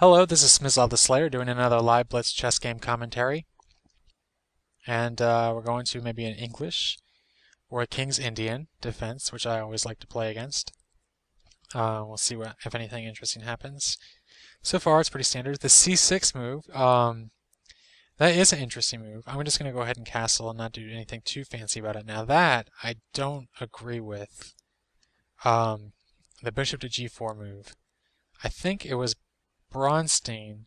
Hello, this is Smislav the Slayer doing another live Blitz chess game commentary. And we're going to maybe an English or a King's Indian defense, which I always like to play against. We'll see if anything interesting happens. So far, it's pretty standard. The c6 move, that is an interesting move. I'm just going to go ahead and castle and not do anything too fancy about it. Now that, I don't agree with the bishop to g4 move. I think it was Bronstein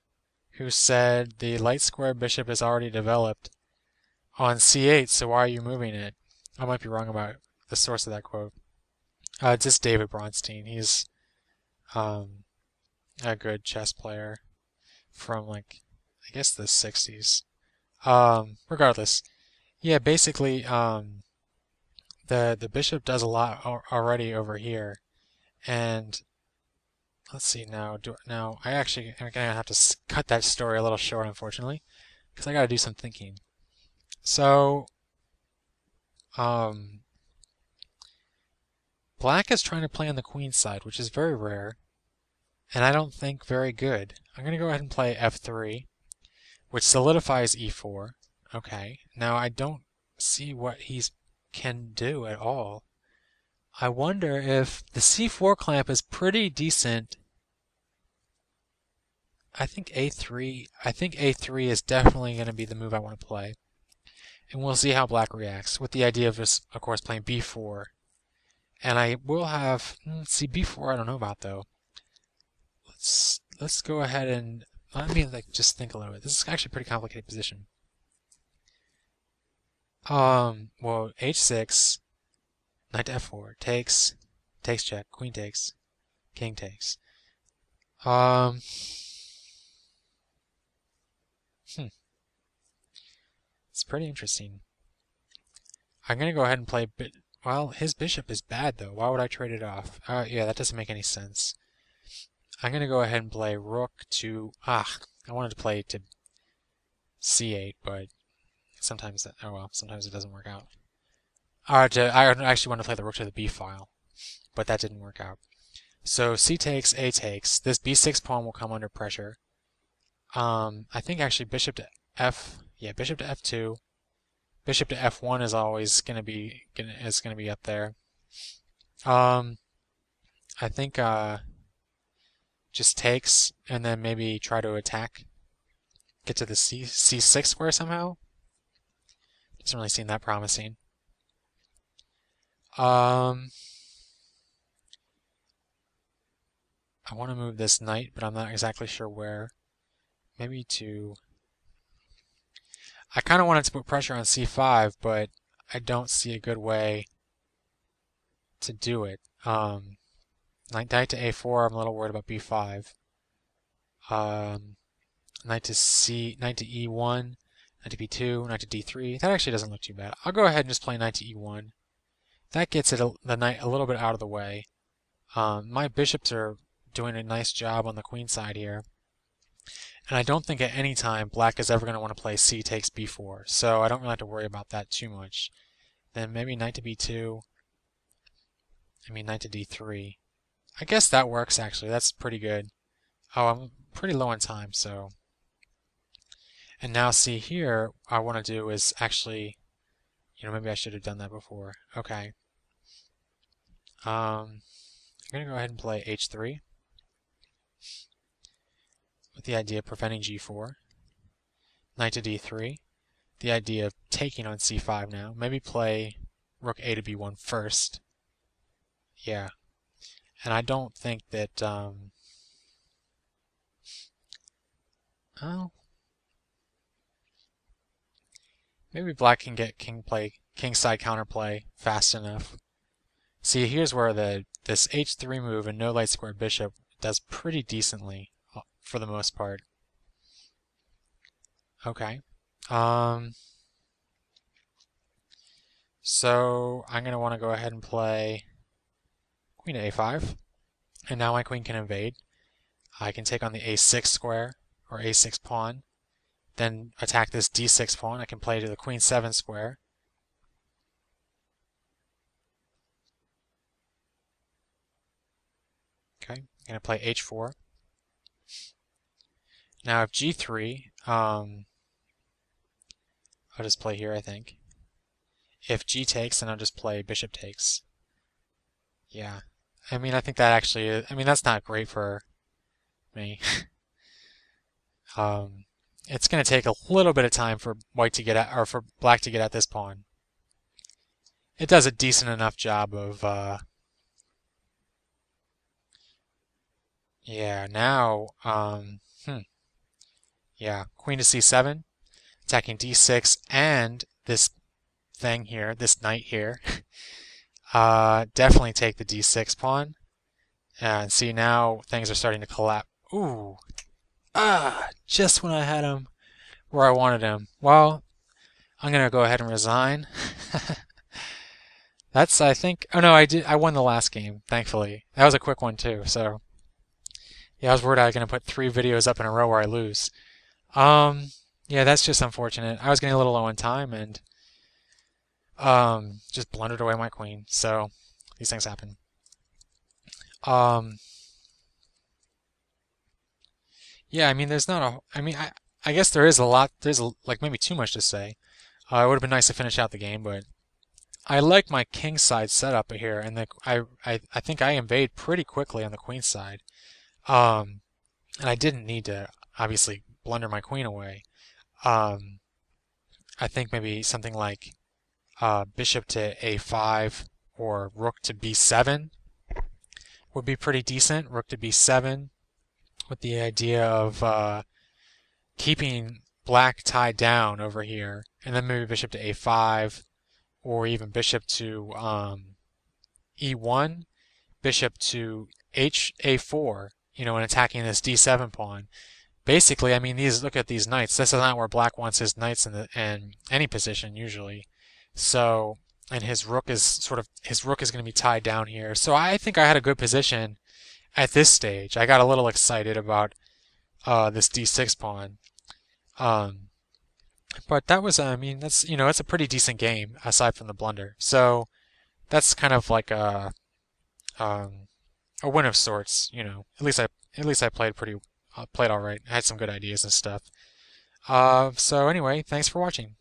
who said the light square bishop is already developed on c8, so why are you moving it? I might be wrong about the source of that quote. It's just David Bronstein. He's um, a good chess player from I guess the 60s. Regardless, yeah, basically the bishop does a lot already over here, and let's see now. Now I actually am gonna have to cut that story a little short, unfortunately, because I got to do some thinking. So, um, Black is trying to play on the queen side, which is very rare, and I don't think very good. I'm going to go ahead and play f3, which solidifies e4. Okay, now I don't see what he can do at all. I wonder if the c4 clamp is pretty decent. I think a3 is definitely going to be the move I want to play. And we'll see how Black reacts, with the idea of just, of course, playing b4. And I will have, see, b4 I don't know about though. Let's go ahead and let me just think a little bit. This is actually a pretty complicated position. Well, h6, knight to f4, takes check, queen takes, king takes. Um, it's pretty interesting. I'm gonna go ahead and play well, his bishop is bad though. Why would I trade it off? Yeah, that doesn't make any sense. I'm gonna go ahead and play rook to I wanted to play to c8, but sometimes sometimes it doesn't work out. I actually want to play the rook to the b file, but that didn't work out. So c takes, a takes. This b6 pawn will come under pressure. I think actually bishop to bishop to f2. Bishop to f1 is always gonna be up there. I think just takes and then maybe try to attack, get to the c6 square somehow. Doesn't really seem that promising. I want to move this knight, but I'm not exactly sure where. Maybe to... I kind of wanted to put pressure on c5, but I don't see a good way to do it. Knight to a4, I'm a little worried about b5. Knight to e1, knight to b2, knight to d3. That actually doesn't look too bad. I'll go ahead and just play knight to e1. That gets the knight a little bit out of the way. My bishops are doing a nice job on the queen side here. And I don't think at any time Black is ever going to want to play c takes b4, so I don't really have to worry about that too much. Then maybe knight to b2, knight to d3. I guess that works actually, that's pretty good. Oh, I'm pretty low on time, so... And now see here, what I want to do is actually, maybe I should have done that before. Okay. I'm going to go ahead and play h3. With the idea of preventing g4. Knight to d3. The idea of taking on c5 now. Maybe play rook a to b1 first. Yeah. And I don't think that... oh. Maybe Black can get kingside counterplay fast enough. See, here's where this h3 move and no light square bishop does pretty decently for the most part. Okay. So I'm going to want to go ahead and play queen to a5. And now my queen can invade. I can take on the a6 square or a6 pawn. Then attack this d6 pawn. I can play to the queen 7 square. Okay, I'm going to play h4. Now if g3, I'll just play here, I think. If g takes, then I'll just play bishop takes. Yeah. I mean, I think that actually is, I mean, that's not great for me. um, it's going to take a little bit of time for white to get at, or for black to get at this pawn. It does a decent enough job of, yeah, now, yeah, queen to c7, attacking d6, and this thing here, this knight here, definitely take the d6 pawn. And see, now things are starting to collapse. Ooh, just when I had him where I wanted him. Well, I'm gonna go ahead and resign. That's, I think, oh no, I won the last game, thankfully. That was a quick one too, so. Yeah, I was worried I was gonna put 3 videos up in a row where I lose. Yeah, that's just unfortunate. I was getting a little low on time and, just blundered away my queen, so these things happen. Yeah, I mean, there's not a, I mean, I guess there is a lot, like maybe too much to say. It would have been nice to finish out the game, but I like my king side setup here, and I think I invade pretty quickly on the queen side. Um, and I didn't need to obviously blunder my queen away. Um, I think maybe something like bishop to a5 or rook to b7 would be pretty decent. Rook to b7 with the idea of keeping black tied down over here, and then maybe bishop to a5 or even bishop to e1, bishop to a4, and attacking this d7 pawn. Basically, I mean, look at these knights. This is not where black wants his knights in any position usually. So, and his rook is going to be tied down here. So I think I had a good position at this stage. I got a little excited about this d6 pawn. But that was, I mean, it's a pretty decent game aside from the blunder. So that's kind of like a win of sorts. At least I played all right. I had some good ideas and stuff. So anyway, thanks for watching.